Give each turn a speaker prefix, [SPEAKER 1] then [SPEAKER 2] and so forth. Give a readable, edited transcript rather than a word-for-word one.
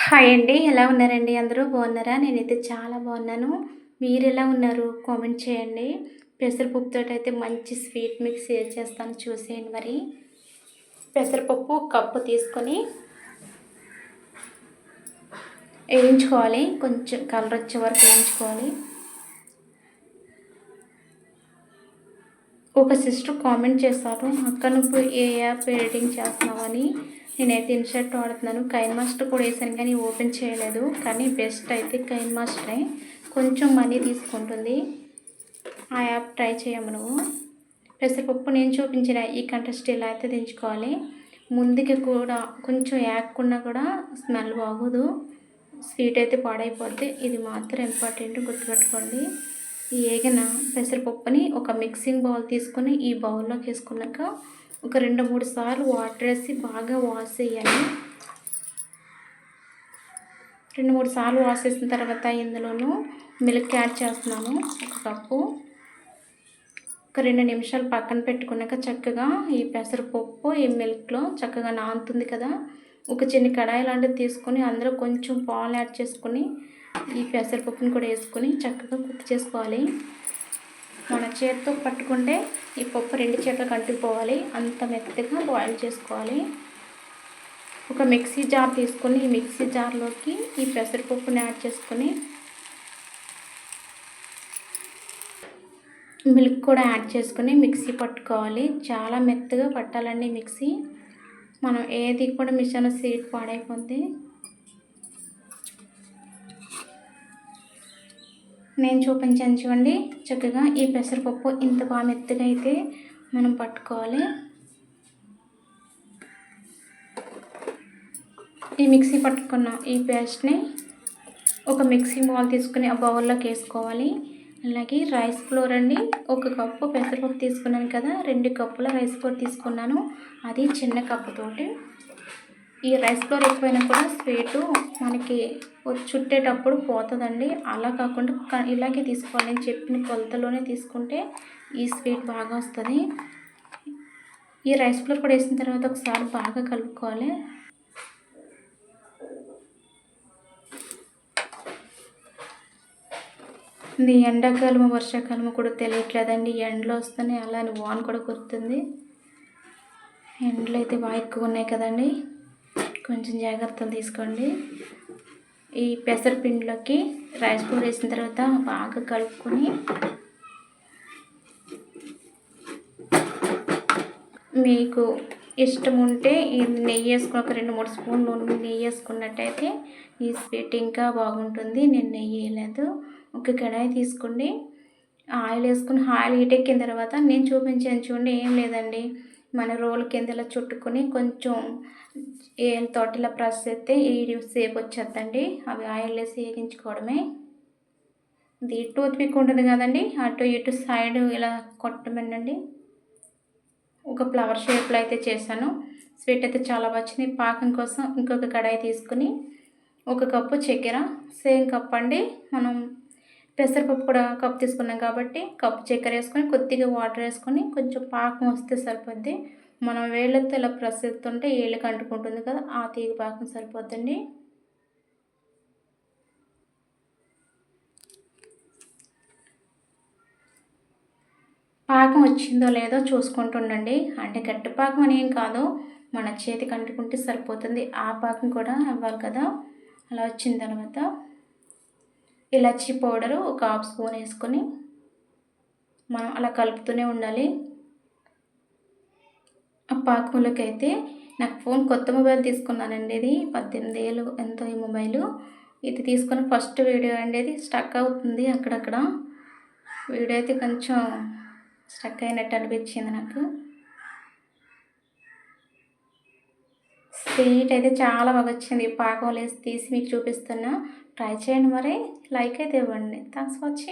[SPEAKER 1] Hi అండి. ఎలా ఉన్నారండి? అందరూ బాగున్నారా? నేనైతే చాలా బాగున్నాను. మీరెలా ఉన్నారు? కామెంట్ చేయండి. పెసరపప్పుతోటైతే మంచి స్వీట్ మిక్స్ షేర్ చేస్తాను చూసేయండి మరి. పెసరపప్పు కప్పు తీసుకొని వేయించుకోవాలి. కొంచెం కలర్ వచ్చే వరకు వేయించుకోవాలి. ఒక సిస్టర్ కామెంట్ చేశారు, అక్క నువ్వు ఏ యాప్ ఎడిటింగ్ చేస్తున్నావని. నేనైతే ఇన్షర్ట్ వాడుతున్నాను. కైన్ మాస్టర్ కూడా వేసాను కానీ ఓపెన్ చేయలేదు. కానీ బెస్ట్ అయితే కైన్ మాస్టరే. కొంచెం మనీ తీసుకుంటుంది. ఆ యాప్ ట్రై చేయము నువ్వు. పెసరపప్పు నేను చూపించిన ఈ కంటెస్ట్ ఇలా అయితే దించుకోవాలి. ముందుకి కూడా కొంచెం యాక్కున్నా కూడా స్మెల్ బాగోదు, స్వీట్ అయితే పాడైపోద్ది. ఇది మాత్రం ఇంపార్టెంట్, గుర్తుపెట్టుకోండి. ఈ ఏగిన పెసరపప్పుని ఒక మిక్సింగ్ బౌల్ తీసుకొని ఈ బౌల్లోకి వేసుకున్నాక ఒక 2-3 సార్లు వాటర్ వేసి బాగా వాష్ చేయాలి. 2-3 సార్లు వాష్ చేసిన తర్వాత ఇందులోనూ మిల్క్ యాడ్ చేస్తున్నాను. ఒక కప్పు. ఒక 2 నిమిషాలు పక్కన పెట్టుకున్నాక చక్కగా ఈ పెసరపప్పు ఈ మిల్క్లో చక్కగా నానుతుంది కదా. ఒక చిన్న కడాయి లాంటిది తీసుకొని అందులో కొంచెం పాలు యాడ్ చేసుకొని ఈ పెసరపప్పుని కూడా వేసుకొని చక్కగా కుక్ చేసుకోవాలి. మన చేతితో పట్టుకుంటే ఈ పప్పు 2 చేతులకు అంటుకుపోవాలి. అంత మెత్తగా బాయిల్ చేసుకోవాలి. ఒక మిక్సీ జార్ తీసుకొని ఈ మిక్సీ జార్లోకి ఈ పెసరపప్పుని యాడ్ చేసుకొని మిల్క్ కూడా యాడ్ చేసుకొని మిక్సీ పట్టుకోవాలి. చాలా మెత్తగా పట్టాలండి మిక్సీ. మనం ఏది కూడా మిషన్ స్వీట్ పాడైపోద్ది. నేను చూపించాను చూడండి. చక్కగా ఈ పెసరపప్పు ఇంత బాగా మెత్తగా అయితే మనం పట్టుకోవాలి. ఈ మిక్సీ పట్టుకున్న ఈ పేస్ట్ని ఒక మిక్సింగ్ బౌల్ తీసుకుని ఆ బౌల్లోకి వేసుకోవాలి. అలాగే రైస్ ఫ్లోర్ అండి. 1 కప్పు పెసరపప్పు తీసుకున్నాను కదా, 2 కప్పుల రైస్ ఫ్లోర్ తీసుకున్నాను. అది చిన్న కప్పుతోటి. ఈ రైస్ ఫ్లోర్ ఎక్కువైనా కూడా స్వీటు మనకి చుట్టేటప్పుడు పోతుందండి. అలా కాకుండా ఇలాగే తీసుకోవాలి. నేను చెప్పిన కొలతలోనే తీసుకుంటే ఈ స్వీట్ బాగా వస్తుంది. ఈ రైస్ ఫ్లోర్ కూడా వేసిన తర్వాత ఒకసారి బాగా కలుపుకోవాలి. ఇది ఎండాకాలము వర్షాకాలము కూడా తెలియట్లేదండి. ఎండలో వస్తేనే అలానే వాన కూడా కురుతుంది. ఎండలు అయితే బాగా ఎక్కువ ఉన్నాయి కదండి. కొంచెం జాగ్రత్తలు తీసుకోండి. ఈ పెసరపిండిలోకి రైస్ ఫ్లోర్ వేసిన తర్వాత బాగా కలుపుకొని మీకు ఇష్టం ఉంటే ఈ నెయ్యి వేసుకుని ఒక 2-3 స్పూన్లు నెయ్యి వేసుకున్నట్టయితే ఈ స్వీట్ ఇంకా బాగుంటుంది. నేను నెయ్యి వేయలేదు. ఒక కడాయి తీసుకోండి. ఆయిల్ వేసుకుని ఆయిల్ హీట్ ఎక్కిన తర్వాత నేను చూపించాను చూడండి, ఏం లేదండి, మన రోల్ కింద ఇలా చుట్టుకొని కొంచెం తోట ఇలా ప్రెస్ చేస్తే ఈ సేపు వచ్చేద్దండి. అవి ఆయిల్ వేసి వేగించుకోవడమే. ఇది టూత్ పిక్ ఉంటుంది కదండి, అటు ఇటు సైడ్ ఇలా కొట్టమనండి. ఒక ఫ్లవర్ షేప్లో అయితే చేశాను. స్వీట్ అయితే చాలా వచ్చింది. పాకం కోసం ఇంకొక కడాయి తీసుకుని 1 కప్పు చక్కెర, సేమ్ కప్ అండి. మనం పెసరపప్పు కూడా కప్పు తీసుకున్నాం కాబట్టి కప్పు చక్కెర వేసుకొని కొద్దిగా వాటర్ వేసుకొని కొంచెం పాకం వస్తే సరిపోద్ది. మనం వేళ్ళతో ఇలా ప్రెస్ చేస్తుంటే ఏళ్ళకి అంటుకుంటుంది కదా, ఆ తీగ పాకం సరిపోద్దండి. పాకం వచ్చిందో లేదో చూసుకుంటుండండి. అంటే గట్టి పాకం అని ఏం కాదు, మన చేతికి అంటుకుంటే సరిపోతుంది. ఆ పాకం కూడా అవ్వాలి కదా. అలా వచ్చిన తర్వాత ఇలాచీ పౌడరు ఒక 1/2 స్పూన్ వేసుకొని మనం అలా కలుపుతూనే ఉండాలి. ఆ పాకంలోకి అయితే నాకు కొత్త మొబైల్ తీసుకున్నానండి. ఇది 18 ఏళ్ళు ఎంతో ఈ మొబైలు. ఇది తీసుకుని ఫస్ట్ వీడియో అండి. ఇది స్టక్ అవుతుంది అక్కడక్కడ. వీడియో అయితే కొంచెం స్టక్ అయినట్టు అనిపించింది నాకు. స్వీట్ అయితే చాలా బాగా వచ్చింది. పాకం వేసి తీసి మీకు చూపిస్తున్నా. ట్రై చేయండి మరి. లైక్ అయితే ఇవ్వండి. Thanks for watching.